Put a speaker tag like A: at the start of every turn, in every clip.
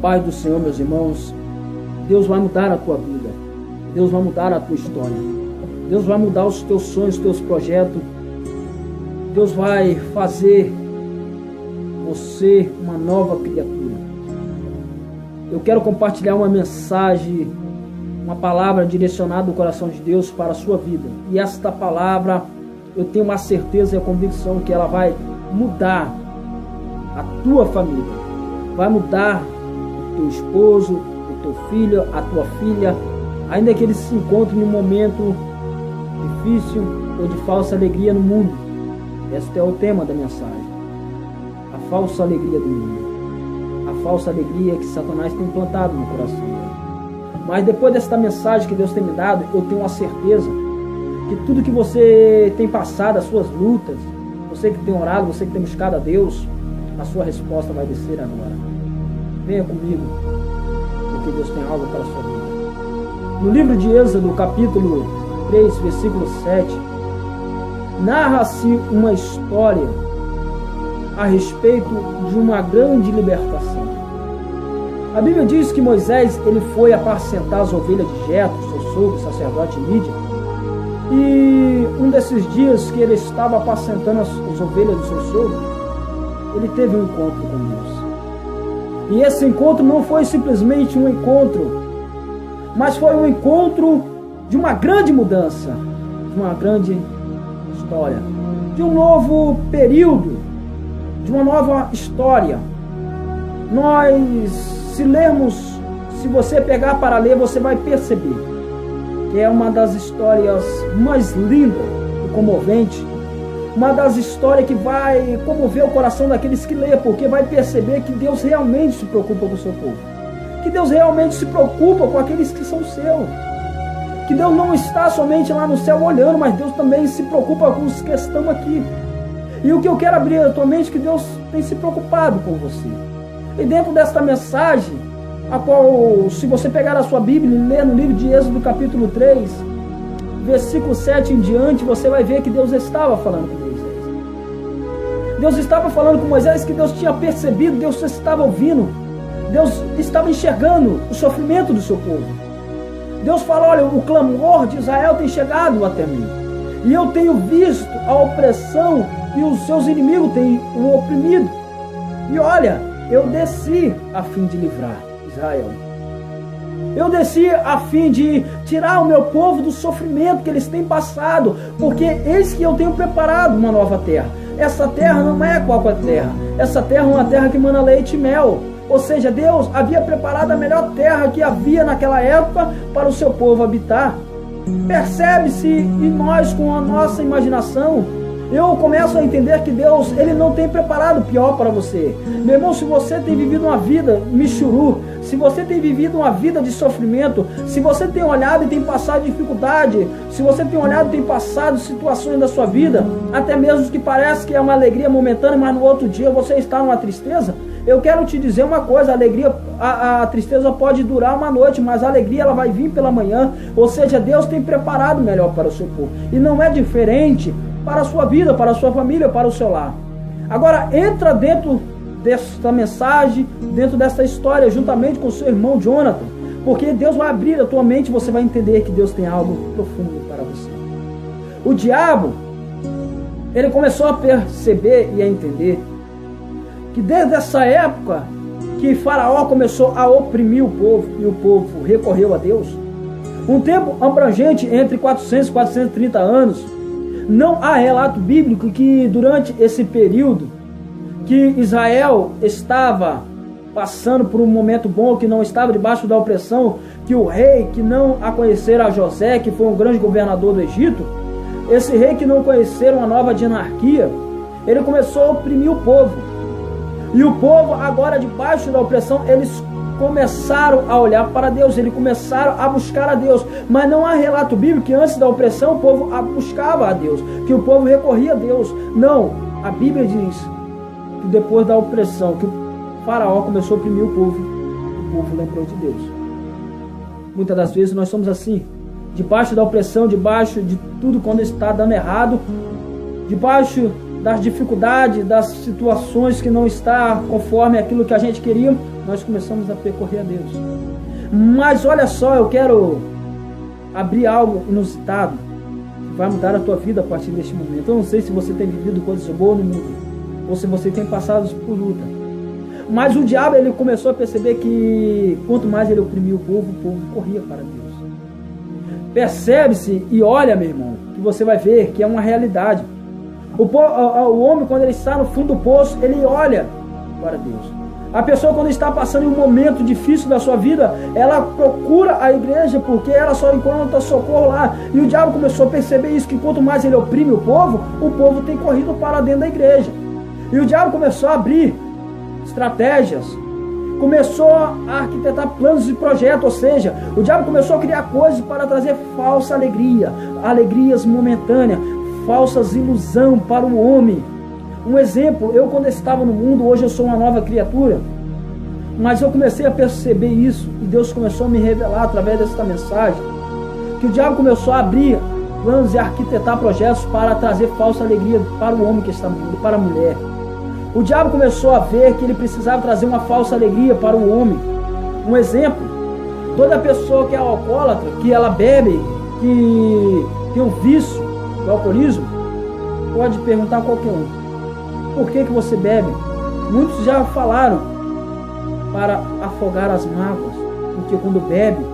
A: paz do Senhor, meus irmãos. Deus vai mudar a tua vida. Deus vai mudar a tua história. Deus vai mudar os teus sonhos, os teus projetos. Deus vai fazer você uma nova criatura. Eu quero compartilhar uma mensagem, uma palavra direcionada do coração de Deus para a sua vida. E esta palavra, eu tenho uma certeza e a convicção que ela vai mudar a tua família. Vai mudar o teu esposo, o teu filho, a tua filha, ainda que eles se encontrem em um momento difícil ou de falsa alegria no mundo. Este é o tema da mensagem. A falsa alegria do mundo. A falsa alegria que Satanás tem implantado no coração. Mas depois desta mensagem que Deus tem me dado, eu tenho a certeza que tudo que você tem passado, as suas lutas, você que tem orado, você que tem buscado a Deus, a sua resposta vai descer agora. Venha comigo, porque Deus tem algo para a sua vida. No livro de Êxodo, capítulo 3, versículo 7, narra-se uma história a respeito de uma grande libertação. A Bíblia diz que Moisés ele foi apacentar as ovelhas de Jetro, seu sogro, sacerdote Mídian, e um desses dias que ele estava apacentando as ovelhas do seu sogro, ele teve um encontro com Deus. E esse encontro não foi simplesmente um encontro, mas foi um encontro de uma grande mudança, de uma grande história, de um novo período, de uma nova história. Nós, se lermos, se você pegar para ler, você vai perceber que é uma das histórias mais lindas e comoventes, uma das histórias que vai comover o coração daqueles que lê, porque vai perceber que Deus realmente se preocupa com o seu povo, que Deus realmente se preocupa com aqueles que são seus, que Deus não está somente lá no céu olhando, mas Deus também se preocupa com os que estão aqui. E o que eu quero abrir a tua mente é que Deus tem se preocupado com você. E dentro desta mensagem, a qual, se você pegar a sua Bíblia e ler no livro de Êxodo capítulo 3, versículo 7 em diante, você vai ver que Deus estava falando com Moisés. Deus estava falando com Moisés que Deus tinha percebido, Deus estava ouvindo, Deus estava enxergando o sofrimento do seu povo. Deus fala, olha, o clamor de Israel tem chegado até mim. E eu tenho visto a opressão que os seus inimigos têm o oprimido. E olha, eu desci a fim de livrar Israel. Eu desci a fim de tirar o meu povo do sofrimento que eles têm passado, porque eis que eu tenho preparado uma nova terra. Essa terra não é qualquer terra. Essa terra é uma terra que mana leite e mel. Ou seja, Deus havia preparado a melhor terra que havia naquela época para o seu povo habitar. Percebe-se em nós, com a nossa imaginação, eu começo a entender que Deus, Ele não tem preparado o pior para você. Meu irmão, se você tem vivido uma vida michuru, se você tem vivido uma vida de sofrimento, se você tem olhado e tem passado dificuldade, se você tem olhado e tem passado situações da sua vida, até mesmo que parece que é uma alegria momentânea, mas no outro dia você está numa tristeza, eu quero te dizer uma coisa, a alegria, a tristeza pode durar uma noite, mas a alegria ela vai vir pela manhã. Ou seja, Deus tem preparado melhor para o seu povo. E não é diferente para a sua vida, para a sua família, para o seu lar. Agora, entra dentro desta mensagem, dentro dessa história, juntamente com o seu irmão Jonathan, porque Deus vai abrir a tua mente e você vai entender que Deus tem algo profundo para você. O diabo, ele começou a perceber e a entender que desde essa época que Faraó começou a oprimir o povo e o povo recorreu a Deus, um tempo abrangente entre 400 e 430 anos, não há relato bíblico que durante esse período que Israel estava passando por um momento bom, que não estava debaixo da opressão, que o rei que não a conhecera José, que foi um grande governador do Egito, esse rei que não conhecera uma nova dinastia, ele começou a oprimir o povo. E o povo agora debaixo da opressão, eles começaram a olhar para Deus, eles começaram a buscar a Deus, mas não há relato bíblico que antes da opressão o povo buscava a Deus, que o povo recorria a Deus. Não, a Bíblia diz que depois da opressão, que o Faraó começou a oprimir o povo lembrou de Deus. Muitas das vezes nós somos assim, debaixo da opressão, debaixo de tudo quando está dando errado, debaixo das dificuldades, das situações que não está conforme aquilo que a gente queria, nós começamos a percorrer a Deus. Mas olha só, eu quero abrir algo inusitado que vai mudar a tua vida a partir deste momento. Eu não sei se você tem vivido coisas boas no mundo ou se você tem passado por luta. Mas o diabo, ele começou a perceber que quanto mais ele oprimia o povo corria para Deus. Percebe-se e olha, meu irmão, que você vai ver que é uma realidade. O homem, quando ele está no fundo do poço, ele olha para Deus. A pessoa, quando está passando em um momento difícil da sua vida, ela procura a igreja porque ela só encontra socorro lá. E o diabo começou a perceber isso, que quanto mais ele oprime o povo tem corrido para dentro da igreja. E o diabo começou a abrir estratégias, começou a arquitetar planos e projetos, ou seja, o diabo começou a criar coisas para trazer falsa alegria, alegrias momentâneas, falsas ilusão para o homem. Um exemplo, eu quando estava no mundo, hoje eu sou uma nova criatura, mas eu comecei a perceber isso, e Deus começou a me revelar através desta mensagem, que o diabo começou a abrir planos e arquitetar projetos para trazer falsa alegria para o homem que está no mundo, para a mulher. O diabo começou a ver que ele precisava trazer uma falsa alegria para o homem. Um exemplo, toda pessoa que é alcoólatra, que ela bebe, que tem um vício do alcoolismo, pode perguntar a qualquer um: por que você bebe? Muitos já falaram: para afogar as mágoas, porque quando bebe,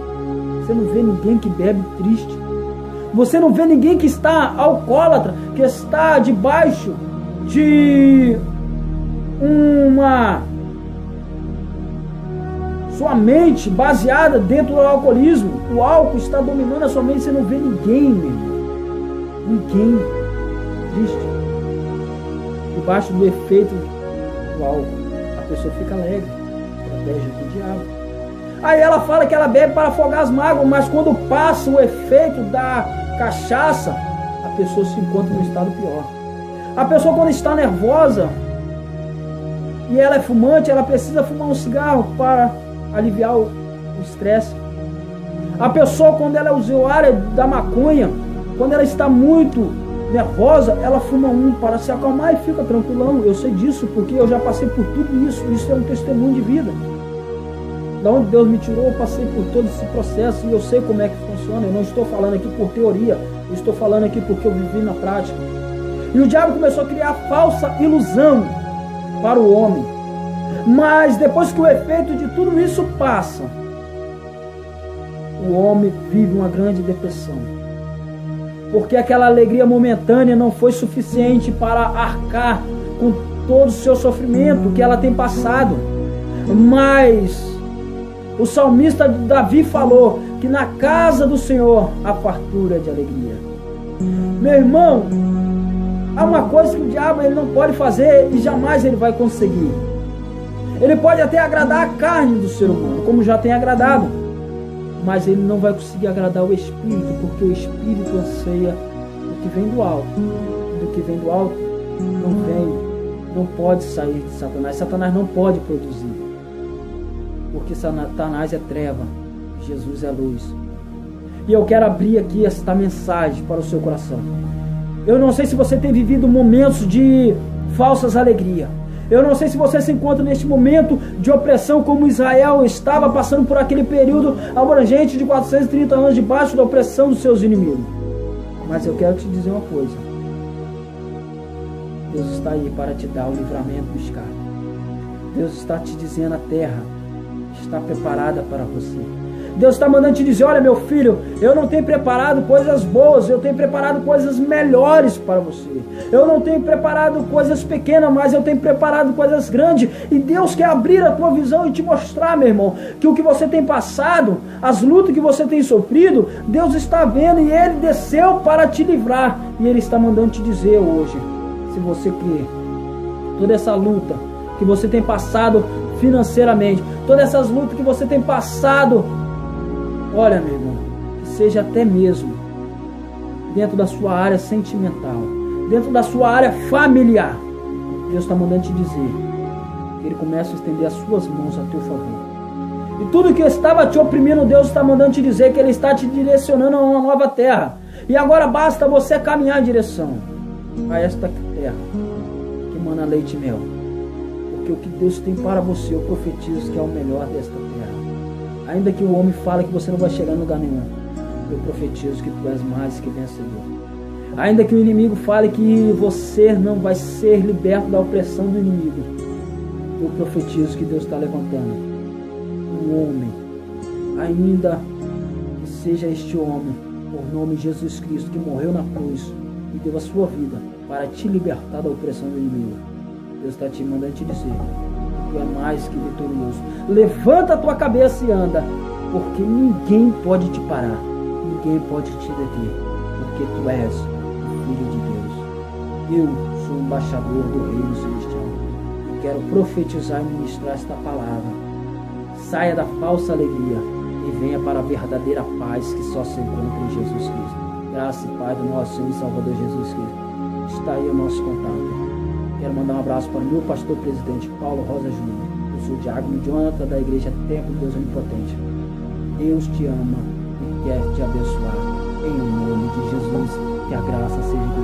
A: você não vê ninguém que bebe triste. Você não vê ninguém que está alcoólatra, que está debaixo de sua mente baseada dentro do alcoolismo. O álcool está dominando a sua mente, você não vê ninguém, meu irmão. Ninguém triste. Debaixo do efeito do álcool, a pessoa fica alegre. Estratégia do diabo. Aí ela fala que ela bebe para afogar as mágoas, mas quando passa o efeito da cachaça, a pessoa se encontra no estado pior. A pessoa, quando está nervosa e ela é fumante, ela precisa fumar um cigarro para aliviar o estresse. A pessoa, quando ela é usuária da maconha, quando ela está muito nervosa, ela fuma um para se acalmar e fica tranquilão. Eu sei disso porque eu já passei por tudo isso. Isso é um testemunho de vida. Da onde Deus me tirou, eu passei por todo esse processo e eu sei como é que funciona. Eu não estou falando aqui por teoria, eu estou falando aqui porque eu vivi na prática. E o diabo começou a criar falsa ilusão para o homem. Mas depois que o efeito de tudo isso passa, o homem vive uma grande depressão. Porque aquela alegria momentânea não foi suficiente para arcar com todo o seu sofrimento que ela tem passado. Mas o salmista Davi falou que na casa do Senhor há fartura de alegria. Meu irmão, há uma coisa que o diabo ele não pode fazer e jamais ele vai conseguir. Ele pode até agradar a carne do ser humano, como já tem agradado, mas ele não vai conseguir agradar o espírito, porque o espírito anseia o que vem do alto. Do que vem do alto não pode sair de Satanás. Satanás não pode produzir, porque Satanás é treva, Jesus é luz. E eu quero abrir aqui esta mensagem para o seu coração. Eu não sei se você tem vivido momentos de falsas alegrias. Eu não sei se você se encontra neste momento de opressão como Israel estava passando por aquele período abrangente de 430 anos debaixo da opressão dos seus inimigos. Mas eu quero te dizer uma coisa. Deus está aí para te dar o livramento do escape. Deus está te dizendo: a terra está preparada para você. Deus está mandando te dizer: olha, meu filho, eu não tenho preparado coisas boas, eu tenho preparado coisas melhores para você. Eu não tenho preparado coisas pequenas, mas eu tenho preparado coisas grandes. E Deus quer abrir a tua visão e te mostrar, meu irmão, que o que você tem passado, as lutas que você tem sofrido, Deus está vendo e Ele desceu para te livrar. E Ele está mandando te dizer hoje, se você crer, toda essa luta que você tem passado financeiramente, todas essas lutas que você tem passado, olha, meu irmão, que seja até mesmo dentro da sua área sentimental, dentro da sua área familiar, Deus está mandando te dizer que Ele começa a estender as suas mãos a teu favor. E tudo que estava te oprimindo, Deus está mandando te dizer que Ele está te direcionando a uma nova terra. E agora basta você caminhar em direção a esta terra. mana leite e mel. Porque o que Deus tem para você, eu profetizo que é o melhor desta terra. Ainda que o homem fale que você não vai chegar em lugar nenhum, eu profetizo que tu és mais que vencedor. Ainda que o inimigo fale que você não vai ser liberto da opressão do inimigo, eu profetizo que Deus está levantando um homem, ainda que seja este homem, por nome de Jesus Cristo, que morreu na cruz e deu a sua vida para te libertar da opressão do inimigo. Deus está te mandando te dizer que tu é mais que vitorioso. Levanta a tua cabeça e anda, porque ninguém pode te parar, ninguém pode te deter, porque tu és o Filho de Deus. Eu sou embaixador do Reino Celestial e quero profetizar e ministrar esta palavra. Saia da falsa alegria e venha para a verdadeira paz que só se encontra em Jesus Cristo. Graça e paz do nosso Senhor e Salvador Jesus Cristo. Está aí o nosso contato. Quero mandar um abraço para o meu pastor presidente Paulo Rosa Júnior. Eu sou o Diácono Jonathan da Igreja Templo de Deus Onipotente. Deus te ama e quer te abençoar. Em nome de Jesus, que a graça seja com